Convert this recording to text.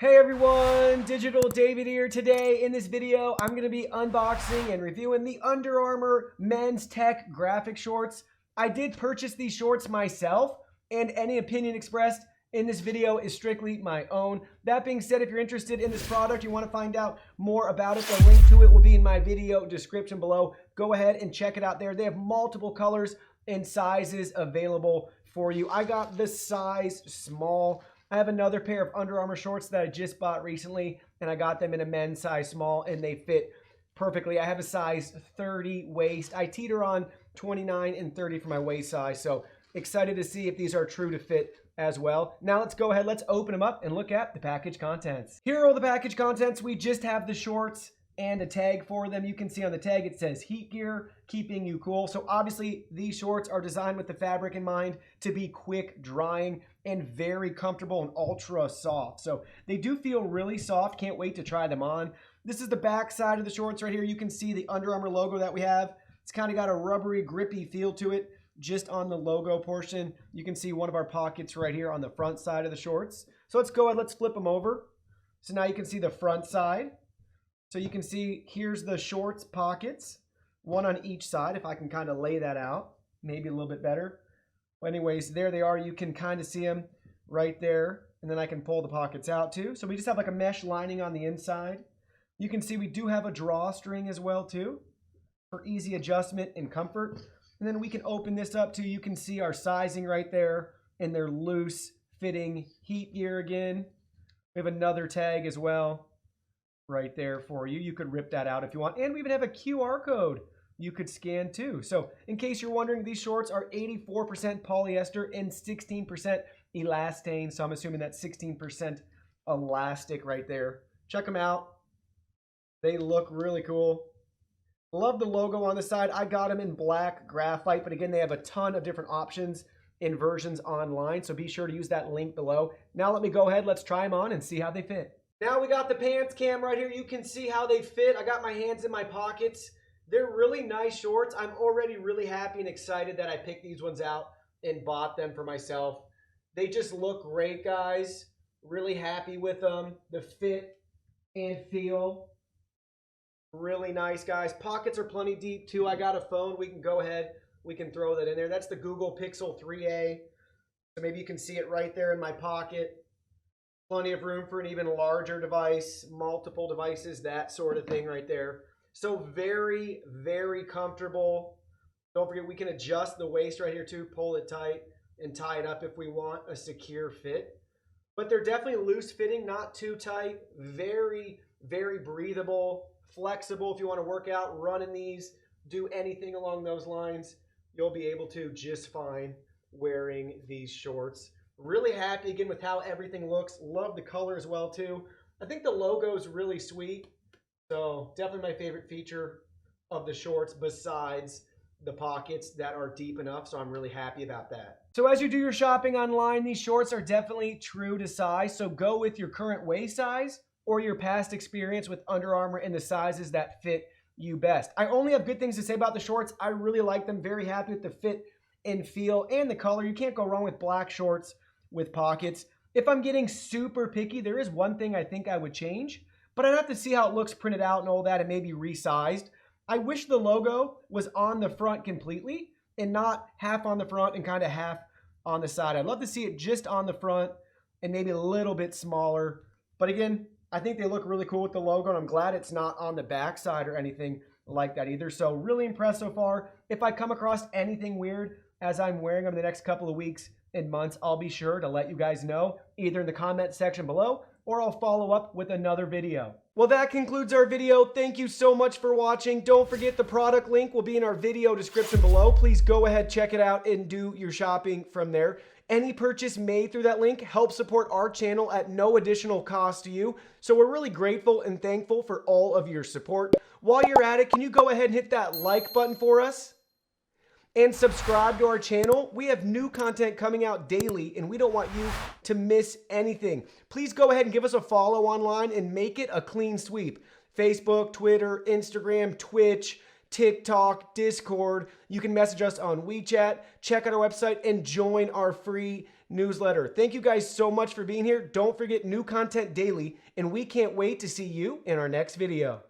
Hey everyone, Digital David here. Today in this video, I'm going to be unboxing and reviewing the Under Armour Men's Tech graphic shorts. I did purchase these shorts myself, and any opinion expressed in this video is strictly my own. That being said, if you're interested in this product, you want to find out more about it, the link to it will be in my video description below. Go ahead and check it out there. They have multiple colors and sizes available for you. I got the size small. I have another pair of Under Armour shorts that I just bought recently, and I got them in a men's size small, and they fit perfectly. I have a size 30 waist. I teeter on 29 and 30 for my waist size, so excited to see if these are true to fit as well. Now let's go ahead, let's open them up and look at the package contents. Here are all the package contents. We just have the shorts and a tag for them. You can see on the tag it says heat gear, keeping you cool. So obviously these shorts are designed with the fabric in mind to be quick drying and very comfortable and ultra soft. So they do feel really soft. Can't wait to try them on. This is the back side of the shorts right here. You can see the Under Armour logo that we have. It's kind of got a rubbery, grippy feel to it just on the logo portion. You can see one of our pockets right here on the front side of the shorts. So let's go ahead, let's flip them over. So now you can see the front side. So you can see here's the shorts pockets, one on each side. If I can kind of lay that out, maybe a little bit better. Well, anyways, there they are. You can kind of see them right there. And then I can pull the pockets out too. So we just have like a mesh lining on the inside. You can see we do have a drawstring as well too for easy adjustment and comfort. And then we can open this up too. You can see our sizing right there and their loose fitting heat gear again. We have another tag as well right there for you. You could rip that out if you want. And we even have a QR code you could scan too. So in case you're wondering, these shorts are 84% polyester and 16% elastane. So I'm assuming that's 16% elastic right there. Check them out. They look really cool. Love the logo on the side. I got them in black graphite, but again, they have a ton of different options in versions online. So be sure to use that link below. Now let me go ahead. Let's try them on and see how they fit. Now we got the pants cam right here. You can see how they fit. I got my hands in my pockets. They're really nice shorts. I'm already really happy and excited that I picked these ones out and bought them for myself. They just look great, guys. Really happy with them. The fit and feel, really nice, guys. Pockets are plenty deep too. I got a phone. We can go ahead. We can throw that in there. That's the Google Pixel 3a. So maybe you can see it right there in my pocket. Plenty of room for an even larger device, multiple devices, that sort of thing right there. So very, very comfortable. Don't forget, we can adjust the waist right here too, pull it tight and tie it up if we want a secure fit. But they're definitely loose fitting, not too tight. Very, very breathable, flexible. If you want to work out, run in these, do anything along those lines, you'll be able to just fine wearing these shorts. Really happy again with how everything looks. Love the color as well too. I think the logo is really sweet. So definitely my favorite feature of the shorts besides the pockets that are deep enough. So I'm really happy about that. So as you do your shopping online, these shorts are definitely true to size. So go with your current waist size or your past experience with Under Armour in the sizes that fit you best. I only have good things to say about the shorts. I really like them. Very happy with the fit and feel and the color. You can't go wrong with black shorts with pockets. If I'm getting super picky, there is one thing I think I would change, but I'd have to see how it looks printed out and all that and maybe resized. I wish the logo was on the front completely and not half on the front and kind of half on the side. I'd love to see it just on the front and maybe a little bit smaller. But again, I think they look really cool with the logo, and I'm glad it's not on the back side or anything like that either. So really impressed so far. If I come across anything weird as I'm wearing them the next couple of weeks and months, I'll be sure to let you guys know either in the comment section below or I'll follow up with another video. Well, that concludes our video. Thank you so much for watching. Don't forget the product link will be in our video description below. Please go ahead, check it out, and do your shopping from there. Any purchase made through that link helps support our channel at no additional cost to you. So we're really grateful and thankful for all of your support. While you're at it, can you go ahead and hit that like button for us? And subscribe to our channel. We have new content coming out daily, and we don't want you to miss anything. Please go ahead and give us a follow online and make it a clean sweep. Facebook, Twitter, Instagram, Twitch, TikTok, Discord. You can message us on WeChat, check out our website, and join our free newsletter. Thank you guys so much for being here. Don't forget, new content daily, and we can't wait to see you in our next video.